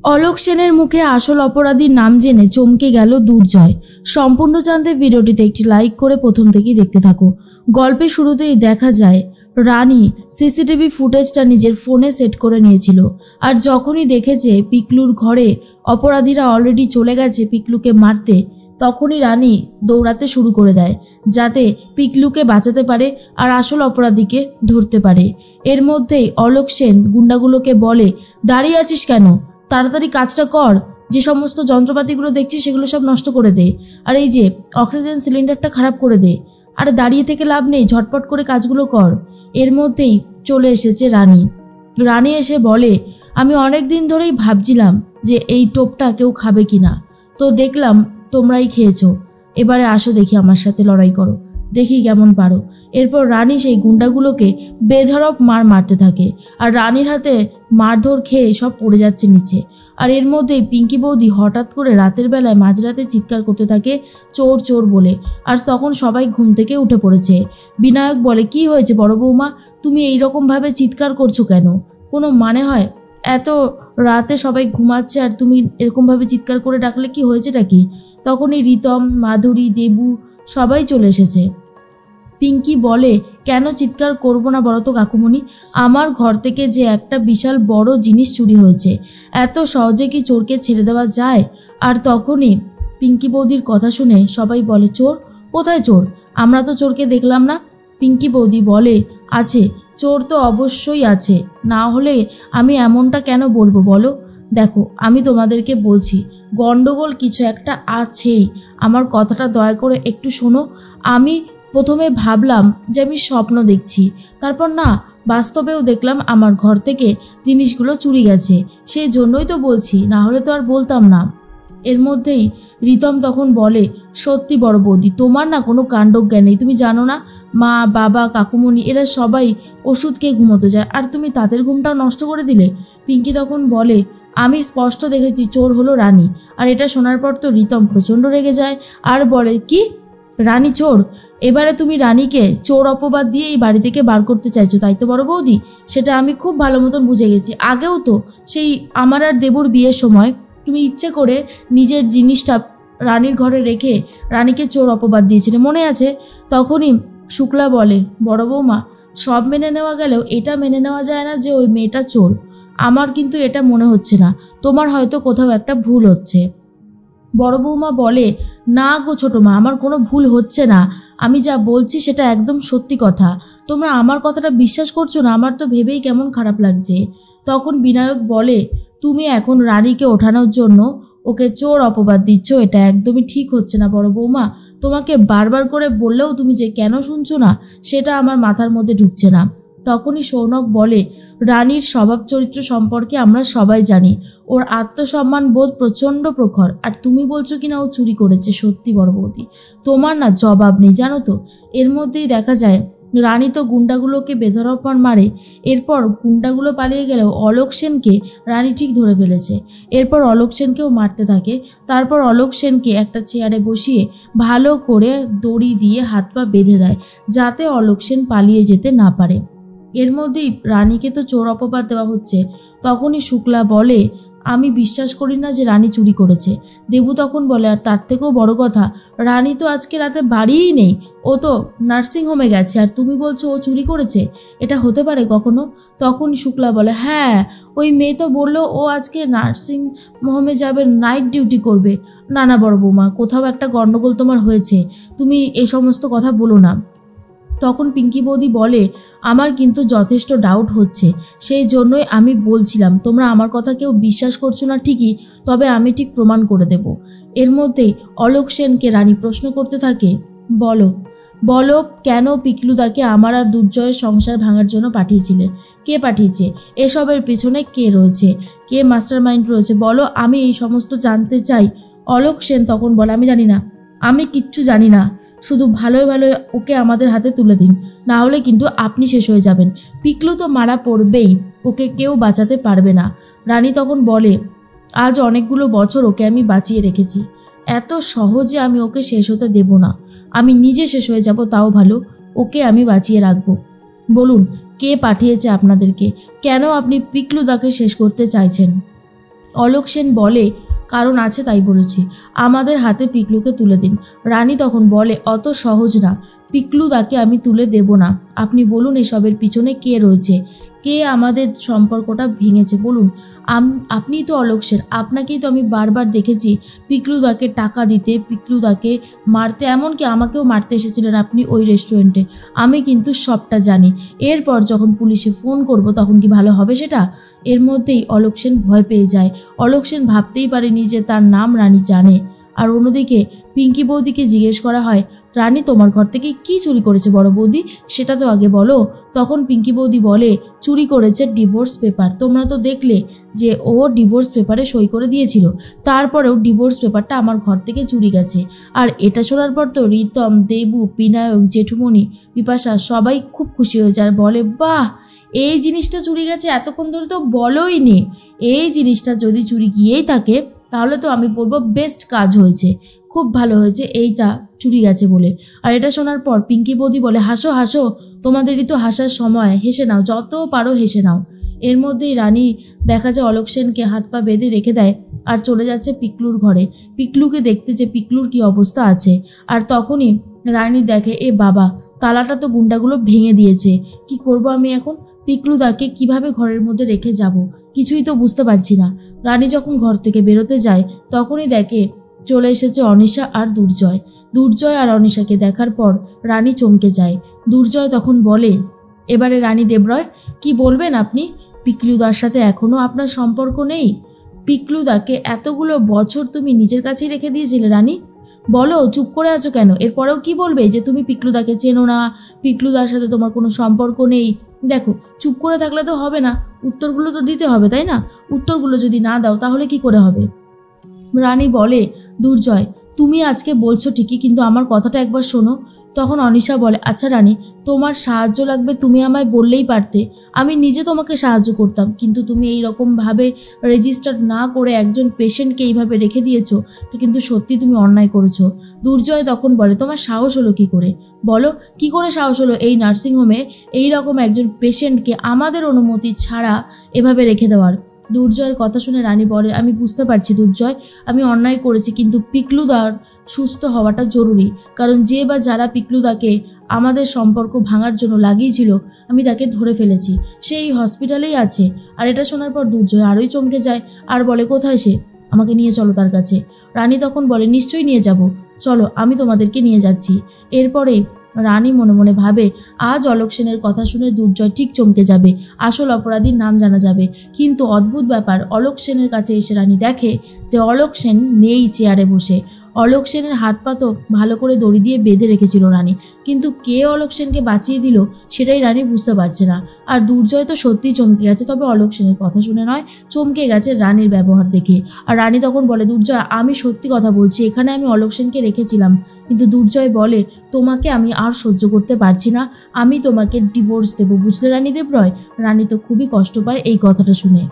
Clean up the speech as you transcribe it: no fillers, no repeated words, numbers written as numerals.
অলোক সেনের মুখে আসল অপরাধীর নাম জেনে চমকে গেল দুর্জয়। সম্পূর্ণ জানতে ভিডিওটিতে একটি লাইক করে প্রথম থেকেই দেখতে থাকো। গল্পের শুরুতেই দেখা যায় রানী সিসিটিভি ফুটেজটা নিজের ফোনে সেট করে নিয়েছিল, আর যখনই দেখেছে পিকলুর ঘরে অপরাধীরা অলরেডি চলে গেছে পিকলুকে মারতে, তখনই রানী দৌড়াতে শুরু করে দেয় যাতে পিকলুকে বাঁচাতে পারে আর আসল অপরাধীকে ধরতে পারে। এর মধ্যেই অলোক সেন গুন্ডাগুলোকে বলে, দাঁড়িয়ে আছিস কেন, তাড়াতাড়ি কাজটা কর, যে সমস্ত যন্ত্রপাতিগুলো দেখছিস সেগুলো সব নষ্ট করে দে, আর এই যে অক্সিজেন সিলিন্ডারটা খারাপ করে দে, আর দাঁড়িয়ে থেকে লাভ নেই, ঝটপট করে কাজগুলো কর। এর মধ্যেই চলে এসেছে রানী। রানী এসে বলে, আমি অনেক দিন ধরেই ভাবছিলাম যে এই টোপটা কেউ খাবে কিনা, তো দেখলাম তোমরাই খেয়েছো, এবারে আসো দেখি আমার সাথে লড়াই করো, দেখি কেমন পারো। এরপর রানী সেই গুন্ডাগুলোকে বেধড়ক মারতে থাকে, আর রানীর হাতে মারধর খেয়ে সব পড়ে যাচ্ছে নিচে। আর এর মধ্যেই পিঙ্কি বৌদি হঠাৎ করে রাতের বেলায় মাঝরাতে চিৎকার করতে থাকে, চোর চোর বলে। আর তখন সবাই ঘুম থেকে উঠে পড়েছে। বিনায়ক বলে, কি হয়েছে বড় বৌমা, তুমি এইরকমভাবে চিৎকার করছো কেন, কোনো মানে হয়? এত রাতে সবাই ঘুমাচ্ছে আর তুমি এরকমভাবে চিৎকার করে ডাকলে কি হয়েছেটা কি? তখনই রিতম, মাধুরী, দেবু সবাই চলে এসেছে। পিঙ্কি বলে, কেন চিৎকার করবো না বলো তো কাকুমণি, আমার ঘর থেকে যে একটা বিশাল বড় জিনিস চুরি হয়েছে, এত সহজে কি চোরকে ছেড়ে দেওয়া যায়? আর তখনই পিঙ্কি বৌদির কথা শুনে সবাই বলে, চোর কোথায় চোর, আমরা তো চোরকে দেখলাম না। পিঙ্কি বৌদি বলে, আছে, চোর তো অবশ্যই আছে, না হলে আমি এমনটা কেন বলবো বলো? দেখো আমি তোমাদেরকে বলছি, গন্ডগোল কিছু একটা আছেই, আমার কথাটা দয়া করে একটু শোনো। আমি প্রথমে ভাবলাম যে আমি স্বপ্ন দেখছি, তারপর না, বাস্তবেও দেখলাম আমার ঘর থেকে জিনিসগুলো চুরি গেছে, সেই জন্যই তো বলছি, না হলে তো আর বলতাম না। এর মধ্যেই রিতম তখন বলে, সত্যি বড় বৌদি, তোমার না কোনো কাণ্ডজ্ঞান নেই, তুমি জানো না মা, বাবা, কাকুমণি এরা সবাই ওষুধ খেয়ে ঘুমোতে যায়, আর তুমি তাদের ঘুমটাও নষ্ট করে দিলে। পিঙ্কি তখন বলে, আমি স্পষ্ট দেখেছি চোর হলো রানী। আর এটা শোনার পর তো রিতম প্রচণ্ড রেগে যায় আর বলে, কি রানী চোর? এবারে তুমি রানীকে চোর অপবাদ দিয়ে এই বাড়ি থেকে বার করতে চাইছো, তাই তো বড় বৌদি? সেটা আমি খুব ভালো মতন বুঝে গেছি। আগেও তো সেই আমার আর দেবুর বিয়ের সময় তুমি ইচ্ছে করে নিজের জিনিসটা রানীর ঘরে রেখে রানীকে চোর অপবাদ দিয়েছিলে, মনে আছে? তখনই শুক্লা বলে, বড় বৌমা, সব মেনে নেওয়া গেলেও এটা মেনে নেওয়া যায় না যে ওই মেয়েটা চোর। আমার কিন্তু এটা মনে হচ্ছে না, তোমার হয়তো কোথাও একটা ভুল হচ্ছে। বড় বৌমা বলে, না গো ছোটো মা, আমার কোনো ভুল হচ্ছে না, আমি যা বলছি সেটা একদম সত্যি কথা, তোমরা আমার কথাটা বিশ্বাস করছো না, আমার তো ভেবেই কেমন খারাপ লাগছে। তখন বিনায়ক বলে, তুমি এখন রানীকে ওঠানোর জন্য ওকে চোর অপবাদ দিচ্ছ, এটা একদমই ঠিক হচ্ছে না বড় বৌমা, তোমাকে বারবার করে বললেও তুমি যে কেন শুনছো না সেটা আমার মাথার মধ্যে ঢুকছে না। তখনই সৌনক বলে, রানীর স্বভাব চরিত্র সম্পর্কে আমরা সবাই জানি, ওর আত্মসম্মান বোধ প্রচণ্ড প্রখর, আর তুমি বলছো কিনা ও চুরি করেছে। সত্যি বড় বৌদি, তোমার না জবাব নেই, জানো তো। এর মধ্যেই দেখা যায় রানী তো গুন্ডাগুলোকে বেধড়ক মারে, এরপর গুন্ডাগুলো পালিয়ে গেলেও অলোক সেনকে রানী ঠিক ধরে ফেলেছে। এরপর অলোক সেনকেও মারতে থাকে। তারপর অলোক সেনকে একটা চেয়ারে বসিয়ে ভালো করে দড়ি দিয়ে হাত পা বেঁধে দেয় যাতে অলোক সেন পালিয়ে যেতে না পারে। এর মধ্যেই রানীকে তো চোর অপবাদ দেওয়া হচ্ছে। তখনই শুক্লা বলে, আমি বিশ্বাস করি না যে রানী চুরি করেছে। দেবু তখন বলে, আর তার থেকেও বড় কথা, রানী তো আজকে রাতে বাড়িই নেই, ও তো নার্সিংহোমে গেছে, আর তুমি বলছো ও চুরি করেছে, এটা হতে পারে কখনো? তখনই শুক্লা বলে, হ্যাঁ, ওই মেয়ে তো বললো ও আজকে নার্সিংহোমে যাবে, নাইট ডিউটি করবে। না না বড় বৌমা, কোথাও একটা গণ্ডগোল তোমার হয়েছে, তুমি এই সমস্ত কথা বলো না। তখন পিঙ্কি বৌদি বলে, আমার কিন্তু যথেষ্ট ডাউট হচ্ছে, সেই জন্যই আমি বলছিলাম, তোমরা আমার কথা কেউ বিশ্বাস করছো না ঠিকই, তবে আমি ঠিক প্রমাণ করে দেব। এর মধ্যেই অলোক সেনকে রানী প্রশ্ন করতে থাকে, বলো বলো কেন পিকলুদাকে আমার আর দুর্জয়ের সংসার ভাঙার জন্য পাঠিয়েছিলে? কে পাঠিয়েছে? এসবের পেছনে কে রয়েছে? কে মাস্টার মাইন্ড রয়েছে? বলো, আমি এই সমস্ত জানতে চাই। অলোক সেন তখন বলে, আমি জানি না, আমি কিচ্ছু জানি না, শুধু ভালোই ভালোই ওকে আমাদের হাতে তুলে দিন, না হলে কিন্তু আপনি শেষ হয়ে যাবেন। পিকলু তো মারা পড়বেই, ওকে কেউ বাঁচাতে পারবে না। রানী তখন বলে, আজ অনেকগুলো বছর ওকে আমি বাঁচিয়ে রেখেছি, এত সহজে আমি ওকে শেষ হতে দেব না, আমি নিজে শেষ হয়ে যাব তাও ভালো, ওকে আমি বাঁচিয়ে রাখব। বলুন কে পাঠিয়েছে আপনাদেরকে, কেন আপনি পিকলুদাকে শেষ করতে চাইছেন? অলোক সেন বলে, কারণ আছে তাই বলেছি, আমাদের হাতে পিকলুকে তুলে দিন। রানী তখন বলে, অত সহজ না, পিকলু তাকে আমি তুলে দেব না। আপনি বলুন এসবের পিছনে কে রয়েছে, কে আমাদের সম্পর্কটা ভেঙেছে বলুন। আপনিই তো অলোক সেন, আপনাকেই তো আমি বারবার দেখেছি পিকলুদাকে টাকা দিতে, পিকলুদাকে মারতে, এমনকি আমাকেও মারতে এসেছিলেন আপনি ওই রেস্টুরেন্টে। আমি কিন্তু সবটা জানি। এরপর যখন পুলিশে ফোন করব তখন কি ভালো হবে সেটা? এর মধ্যেই অলোক সেন ভয় পেয়ে যায়। অলোক সেন ভাবতেই পারেনি যে তার নাম রানী জানে। আর অন্যদিকে পিঙ্কি বৌদিকে জিজ্ঞেস করা হয়, রানী তোমার ঘর থেকে কি চুরি করেছে বড় বৌদি, সেটা তো আগে বলো। তখন পিঙ্কি বৌদি বলে, চুরি করেছে ডিভোর্স পেপার। তোমরা তো দেখলে যে ও ডিভোর্স পেপারে সই করে দিয়েছিল, তারপরেও ডিভোর্স পেপারটা আমার ঘর থেকে চুরি গেছে। আর এটা শোনার পর তো রিতম, দেবু, বিনায়ক, জেঠুমণি, বিপাশা সবাই খুব খুশি হয়ে যায়, বলে বাহ, এই জিনিসটা চুরি গেছে, এতক্ষণ ধরে তো বলোই নি। এই জিনিসটা যদি চুরি গিয়েই থাকে তাহলে তো আমি বলবো বেস্ট কাজ হয়েছে, খুব ভালো হয়েছে এইটা চুরি গেছে বলে। আর এটা শোনার পর পিঙ্কি বৌদি বলে, হাসো হাসো, তোমাদেরই তো হাসার সময়, হেসে নাও, যত পারো হেসে নাও। এর মধ্যেই রানী দেখা যায় অলোক সেনকে হাত পা বেঁধে রেখে দেয় আর চলে যাচ্ছে পিকলুর ঘরে, পিকলুকে দেখতে, যে পিকলুর কি অবস্থা আছে। আর তখনই রানী দেখে, এ বাবা, তালাটা তো গুন্ডাগুলো ভেঙে দিয়েছে, কি করব আমি এখন? পিকলুদাকে কিভাবে ঘরের মধ্যে রেখে যাব, কিছুই তো বুঝতে পারছি না। রানী যখন ঘর থেকে বেরোতে যায় তখনই দেখে চলে এসেছে অনিশা আর দুর্জয়। দুর্জয় আর অনিশাকে দেখার পর রানী চমকে যায়। দুর্জয় তখন বলে, এবারে রানী দেবরয়, কি বলবেন আপনি? পিকলুদার সাথে এখনো আপনার সম্পর্ক নেই? পিকলুদাকে এতগুলো বছর তুমি নিজের কাছেই রেখে দিয়েছিলে রানী, বলো, চুপ করে আছো কেন? এরপরেও কি বলবে যে তুমি পিকলুদাকে চেনো না, পিকলুদার সাথে তোমার কোনো সম্পর্ক নেই? দেখো, চুপ করে থাকলে তো হবে না, উত্তরগুলো তো দিতে হবে, তাই না? উত্তরগুলো যদি না দাও তাহলে কি করে হবে? রানী বলে, দুর্জয়, তুমি আজকে বলছো ঠিকই, কিন্তু আমার কথাটা একবার শোনো। তখন অনিশা বলে, আচ্ছা রানী, তোমার সাহায্য লাগবে তুমি আমায় বললেই পারতে, আমি নিজে তোমাকে সাহায্য করতাম, কিন্তু তুমি এই রকমভাবে রেজিস্টার না করে একজন পেশেন্টকে এইভাবে রেখে দিয়েছো, এটা কিন্তু সত্যি তুমি অন্যায় করেছো। দুর্জয় তখন বলে, তোমার সাহস হলো কি করে? বলো, কি করে সাহস হলো এই নার্সিংহোমে এই রকম একজন পেশেন্টকে আমাদের অনুমতি ছাড়া এভাবে রেখে দেওয়ার? দুর্জয়ের কথা শুনে রানী বলে, আমি বুঝতে পারছি দুর্জয়, আমি অন্যায় করেছি, কিন্তু পিকলুদার সুস্থ হওয়াটা জরুরি, কারণ যে বা যারা পিকলুদাকে আমাদের সম্পর্ক ভাঙার জন্য লাগিয়েছিল আমি তাকে ধরে ফেলেছি, সেই হসপিটালেই আছে। আর এটা শোনার পর দুর্জয় আরোই চমকে যায় আর বলে, কোথায় সে? আমাকে নিয়ে চলো তার কাছে। রানী তখন বলে, নিশ্চয়ই নিয়ে যাব, চলো, আমি তোমাদেরকে নিয়ে যাচ্ছি। এরপরে রানী মনে মনে ভাবে, আজ অলোক সেনের কথা শুনে দুর্জয় ঠিক চমকে যাবে, আসল অপরাধীর নাম জানা যাবে। কিন্তু অদ্ভুত ব্যাপার, অলোক সেনের কাছে এসে রানী দেখে যে অলোক সেন নেই চেয়ারে বসে। অলোক সেনের হাত পা তো ভালো করে দড়ি দিয়ে বেঁধে রেখেছিল রানী, কিন্তু কে অলোক সেনকে বাঁচিয়ে দিল সেটাই রানী বুঝতে পারছে না। আর দুর্জয় তো সত্যিই চমকে গেছে, তবে অলোক সেনের কথা শুনে নয়, চমকে গেছে রানীর ব্যবহার দেখে। আর রানী তখন বলে, দুর্জয়, আমি সত্যি কথা বলছি, এখানে আমি অলোক সেনকে রেখেছিলাম। কিন্তু দুর্জয় বলে, তোমাকে আমি আর সহ্য করতে পারছি না, আমি তোমাকে ডিভোর্স দেবো, বুঝলে রানী দেবরয়? রানী তো খুবই কষ্ট পায় এই কথাটা শুনে।